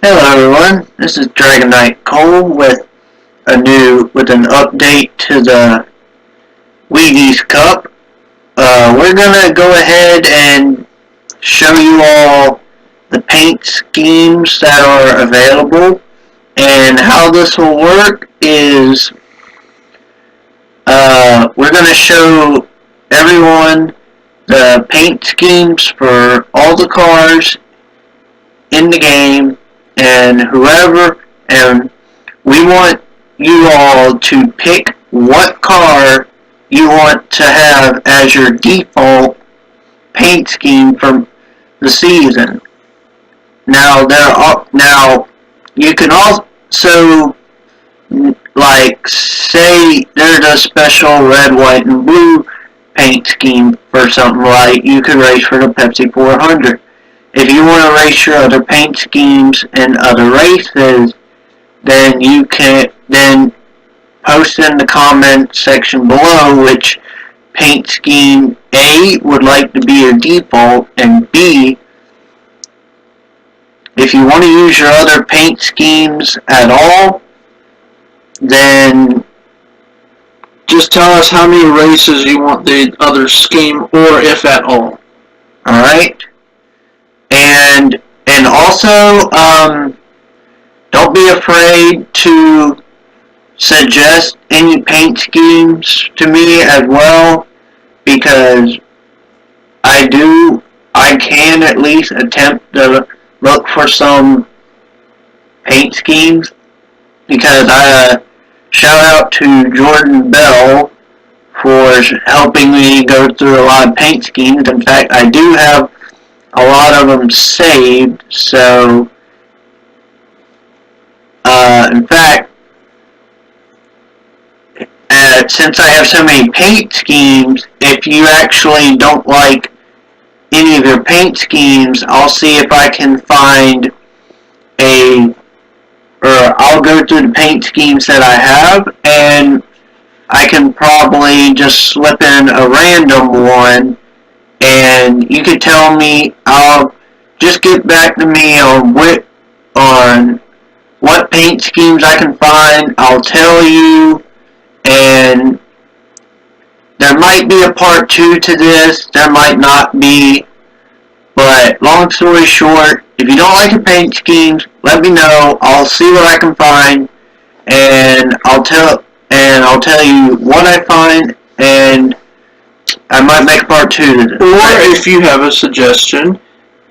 Hello everyone, this is Dragon Knight Cole with an update to the Wheaties Cup. We're gonna go ahead and show you all the paint schemes that are available, and how this will work is we're gonna show everyone the paint schemes for all the cars in the game and we want you all to pick what car you want to have as your default paint scheme for the season. Now you can also, like, say there's a special red, white, and blue paint scheme for something, like you could race for the Pepsi 400. If you want to race your other paint schemes in other races, then you can post in the comment section below which paint scheme A would like to be your default, and B, if you want to use your other paint schemes at all, then just tell us how many races you want the other scheme, or if at all. Alright? And also, don't be afraid to suggest any paint schemes to me as well, because I can at least attempt to look for some paint schemes, because shout out to Jordan Bell for helping me go through a lot of paint schemes. In fact, I do have a lot of them saved, so in fact, since I have so many paint schemes, if you actually don't like any of your paint schemes, I'll see if I can find I'll go through the paint schemes that I have, and I can probably just slip in a random one, and you can tell me, just get back to me on what paint schemes I can find. I'll tell you, and there might be a part 2 to this, there might not be, but long story short, if you don't like your paint schemes, let me know. I'll see what I can find, and I'll tell you what I find, and I might make a part 2 to this. Or if you have a suggestion,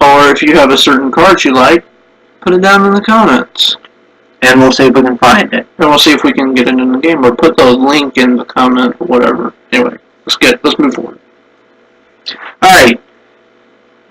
or if you have a certain card you like, put it down in the comments. And we'll see if we can find it. And we'll see if we can get it in the game, or put the link in the comment, or whatever. Anyway, let's move forward. Alright.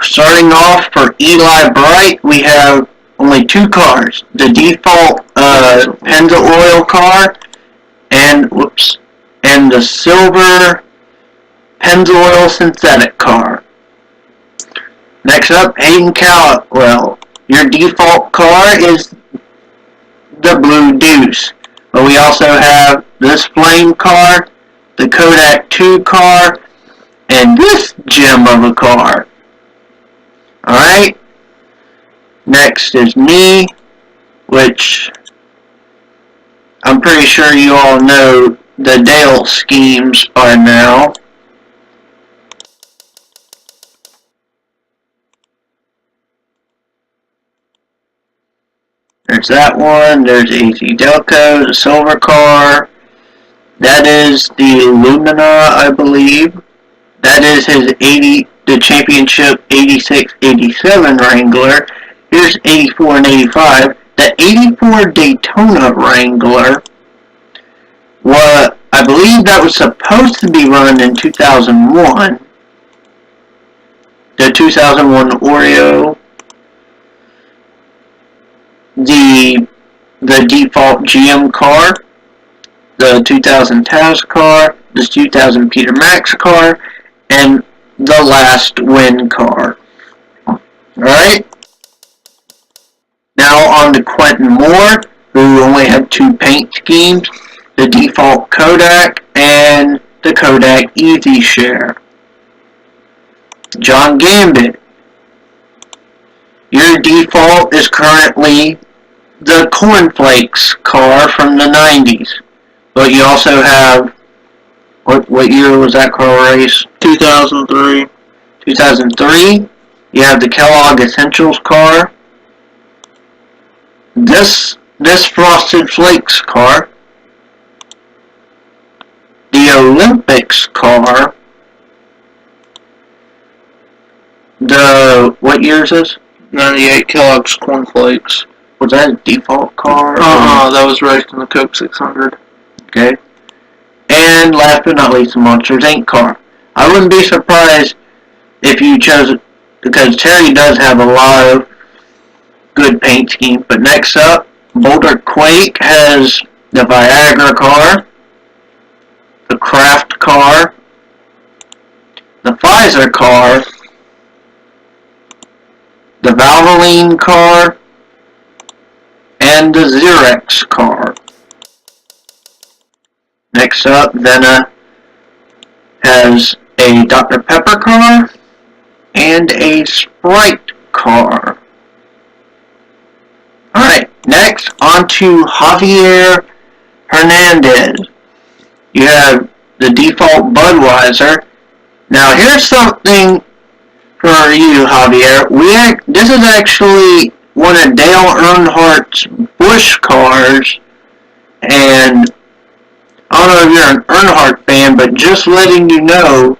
Starting off for Eli Bright, we have only 2 cars. The default Pennzoil car, and the silver Pennzoil synthetic car. Next up, Heiden Caldwell. Your default car is the Blue Deuce, but we also have this Flame car, the Kodak 2 car, and this gem of a car. Alright, next is me, which I'm pretty sure you all know the Dale schemes are now. There's that one, there's AZ Delco, the silver car, that is the Lumina, I believe. That is the championship 86-87 Wrangler. Here's 84 and 85. The 84 Daytona Wrangler, I believe that was supposed to be run in 2001. The 2001 Oreo. The default GM car, the 2000 Taz car, the 2000 Peter Max car, and the last Win car. Alright? Now on to Quentin Moore, who only had 2 paint schemes, the default Kodak and the Kodak Easy Share. John Gambit. Your default is currently the Cornflakes car from the 90s. But you also have, what year was that car race? 2003. 2003. You have the Kellogg Essentials car. This Frosted Flakes car. The Olympics car. What year is this? 98 Kellogg's Cornflakes. Was that a default car? That was raced in the Coke 600. Okay. And last but not least, the Monsters Inc. car. I wouldn't be surprised if you chose it, because Terry does have a lot of good paint schemes. But next up, Boulderquake has the Viagra car, the Kraft car, the Pfizer car, the Valvoline car, and the Xerox car. Next up, Venna has a Dr. Pepper car and a Sprite car. Alright, next on to Javier Hernandez. You have the default Budweiser. Now here's something for you, Javier. This is actually one of Dale Earnhardt's Busch cars, and I don't know if you're an Earnhardt fan, but just letting you know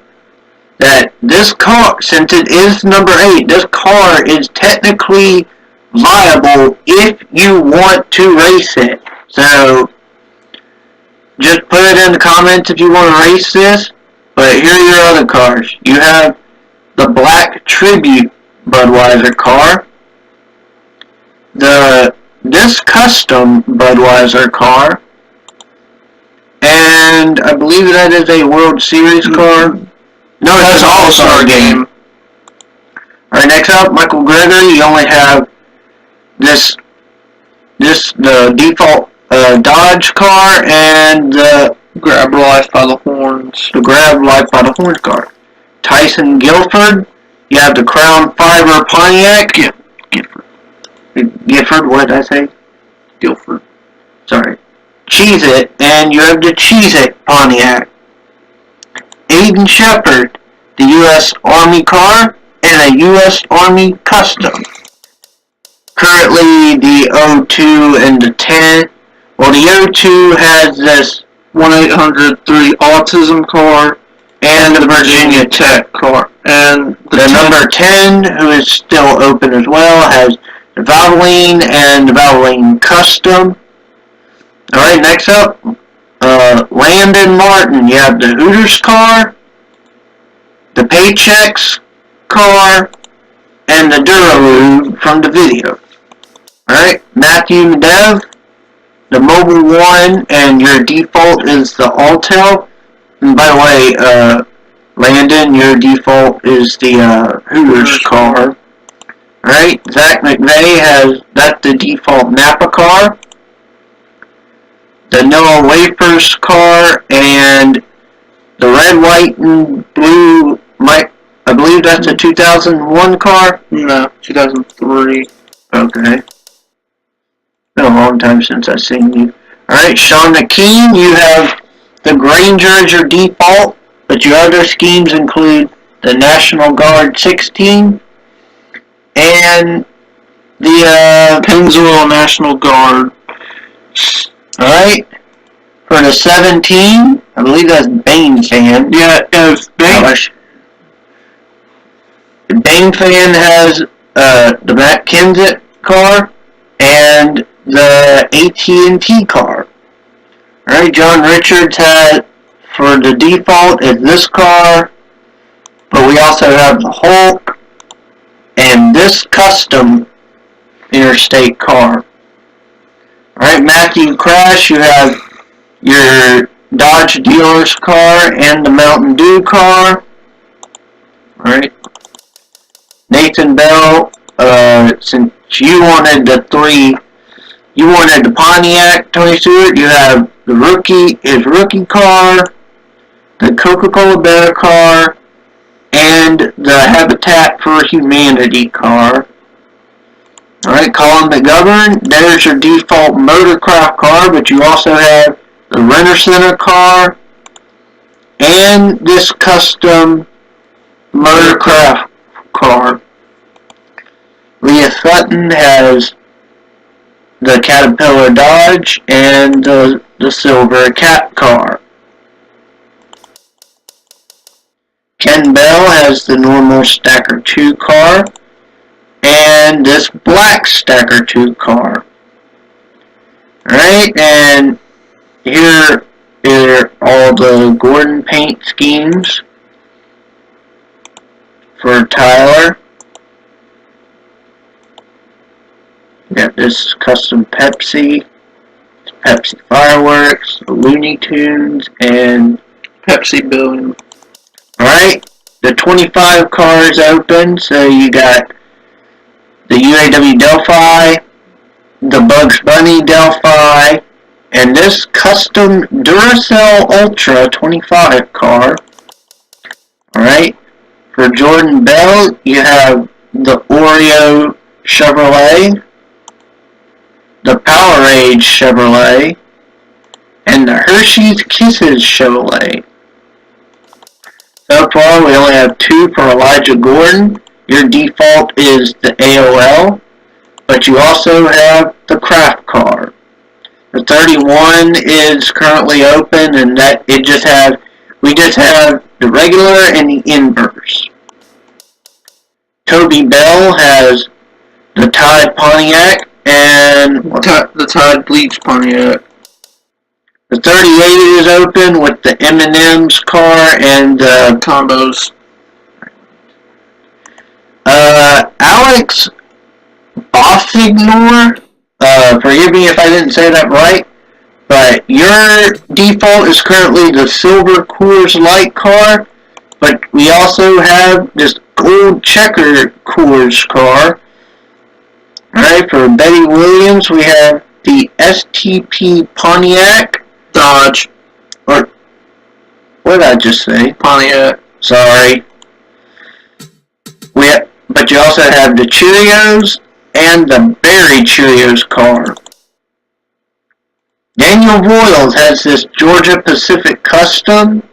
that this car, since it is number 8, this car is technically viable if you want to race it. So just put it in the comments if you want to race this. But here are your other cars. You have the Black Tribute Budweiser car, this custom Budweiser car, and I believe that is a World Series car. No, that's an All-Star game. Alright, next up, Michael Gregory. You only have the default Dodge car and the Grab Life by the Horns. The Grab Life by the Horns car. Tyson Gifford. You have the Crown Fiber Pontiac. Gifford. Gifford, what did I say? Guilford. Sorry. Cheez-It, and you have the Cheez-It Pontiac. Aiden Shepard, the U.S. Army car, and a U.S. Army Custom. Currently, the 02 and the 10. Well, the 02 has this 1-800-3 Autism car, and the Virginia Tech car. And the number 10, who is still open as well, has the Valvoline and the Valvoline Custom. Alright, next up, Landon Martin. You have the Hooters car, the Paychex car, and the Duralube from the video. Alright, Matthew Mdev, the Mobile 1, and your default is the Altel. And by the way, Landon, your default is the Hooters car. Alright, Zach McVey that's the default Napa car. The Noah Wafers car, and the red, white, and blue, I believe that's a 2001 car? No, 2003. Okay. Been a long time since I've seen you. Alright, Sean McKean, you have the Granger as your default, but your other schemes include the National Guard 16 and the Pennzoil National Guard. Alright, for the 17, I believe that's Bane Fan. Yeah, if Bane... Bane Fan has the Matt Kenseth car and the AT&T car. Alright, John Richards had, for the default, is this car, but we also have the Hulk and this custom interstate car. Alright, Matthew Crash, you have your Dodge dealer's car and the Mountain Dew car. Alright. Nathan Bell, since you wanted the Pontiac, Tony Stewart, you have his rookie car, the Coca-Cola Better car, and the Habitat for Humanity car. Alright, Colin McGovern, there's your default Motorcraft car, but you also have the Renter Center car and this custom Motorcraft car. Leah Sutton has the Caterpillar Dodge and the Silver Cat car. Ken Bell has the normal Stacker 2 car and this black Stacker 2 car. Alright, and here are all the Gordon paint schemes for Tyler. You got this custom Pepsi Fireworks, Looney Tunes, and Pepsi Billion. Alright, the 25 cars open, so you got the UAW Delphi, the Bugs Bunny Delphi, and this custom Duracell Ultra 25 car. Alright, for Jordan Bell, you have the Oreo Chevrolet, the Powerade Chevrolet, and the Hershey's Kisses Chevrolet. So far, we only have 2 for Elijah Gordon. Your default is the AOL, but you also have the Craft car. The 31 is currently open, and we just have the regular and the inverse. Toby Bell has the Tide Pontiac and the Tide Bleach Pontiac. The 38 is open with the M&M's car and the combos. Alex Bonsignore, forgive me if I didn't say that right, but your default is currently the silver Coors Light car, but we also have this gold checker Coors car. Alright, for Betty Williams, we have the STP Pontiac. Dodge. Or, what did I just say? Pontiac. Sorry. But you also have the Cheerios and the Berry Cheerios car. Daniel Voyles has this Georgia Pacific Custom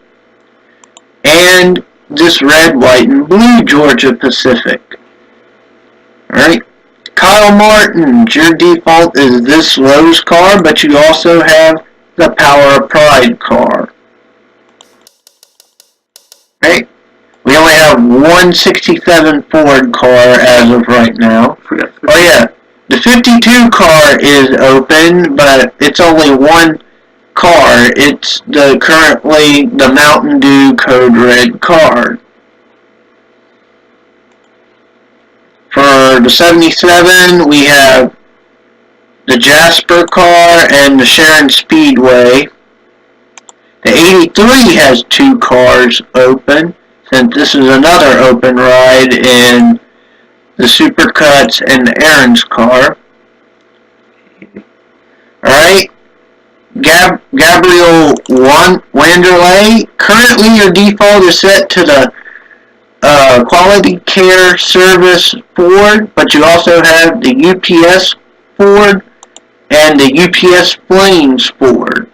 and this red, white, and blue Georgia Pacific. Alright. Kyle Martin, your default is this Lowe's car, but you also have the Power of Pride car. Right? We only have one 67 Ford car as of right now. Oh yeah, the 52 car is open, but it's only one car. It's currently the Mountain Dew Code Red car. For the 77, we have the Jasper car and the Sharon Speedway. The 83 has 2 cars open, since this is another open ride in the Supercuts and the Aaron's car. Alright, Gabriel Wanderlay. Currently your default is set to the Quality Care Service Ford, but you also have the UPS Ford and the UPS Flames Ford.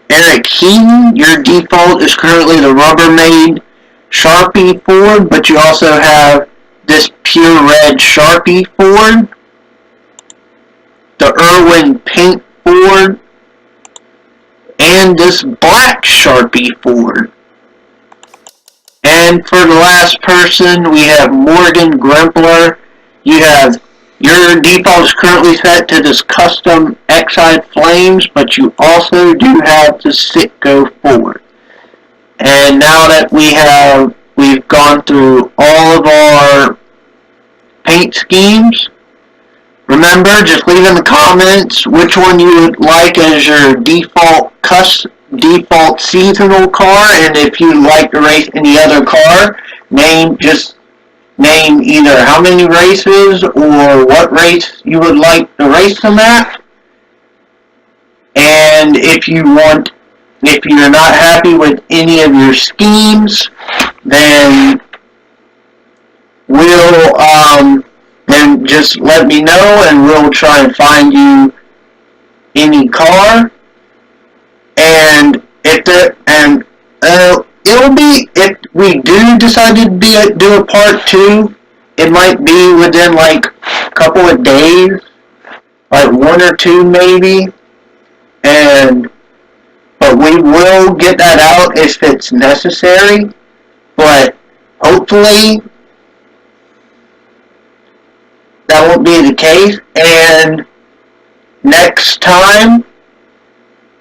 Eric Heiden, your default is currently the Rubbermaid Sharpie Ford, but you also have this Pure Red Sharpie Ford, the Irwin Pink Ford, and this Black Sharpie Ford. And for the last person, we have Morgan Grempler. Your default is currently set to this custom Exide Flames, but you also do have the Sitco Ford. And now that we've gone through all of our paint schemes, remember, just leave in the comments which one you would like as your default seasonal car, and if you'd like to race any other car, name either how many races or what race you would like to race them at. And if you're not happy with any of your schemes, then we'll, and just let me know, and we'll try and find you any car. And it'll be, if we do decide to do a part 2, it might be within like a couple of days, like 1 or 2 maybe, but we will get that out if it's necessary, but hopefully that won't be the case. And next time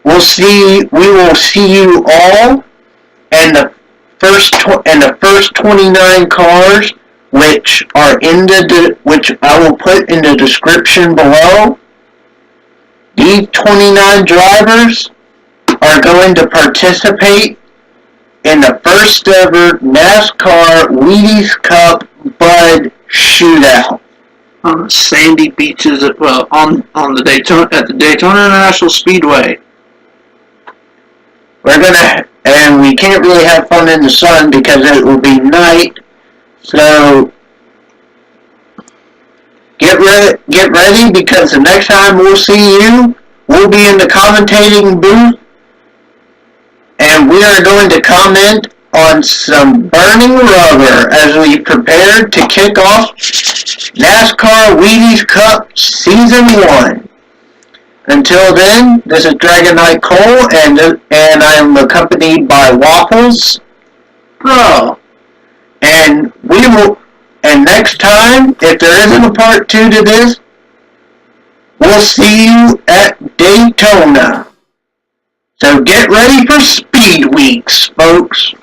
we will see you all, and the first 29 cars, which are which I will put in the description below. These 29 drivers are going to participate in the first ever NASCAR Wheaties Cup Bud Shootout on sandy beaches on the Daytona at the Daytona International Speedway. And we can't really have fun in the sun because it will be night. So get ready, because the next time we'll see you, we'll be in the commentating booth, and we are going to comment on some burning rubber as we prepare to kick off NASCAR Wheaties Cup Season 1. Until then, this is Dragon Knight Cole, and I am accompanied by Waffles. Bro. And next time, if there isn't a part 2 to this, we'll see you at Daytona. So get ready for Speed Weeks, folks.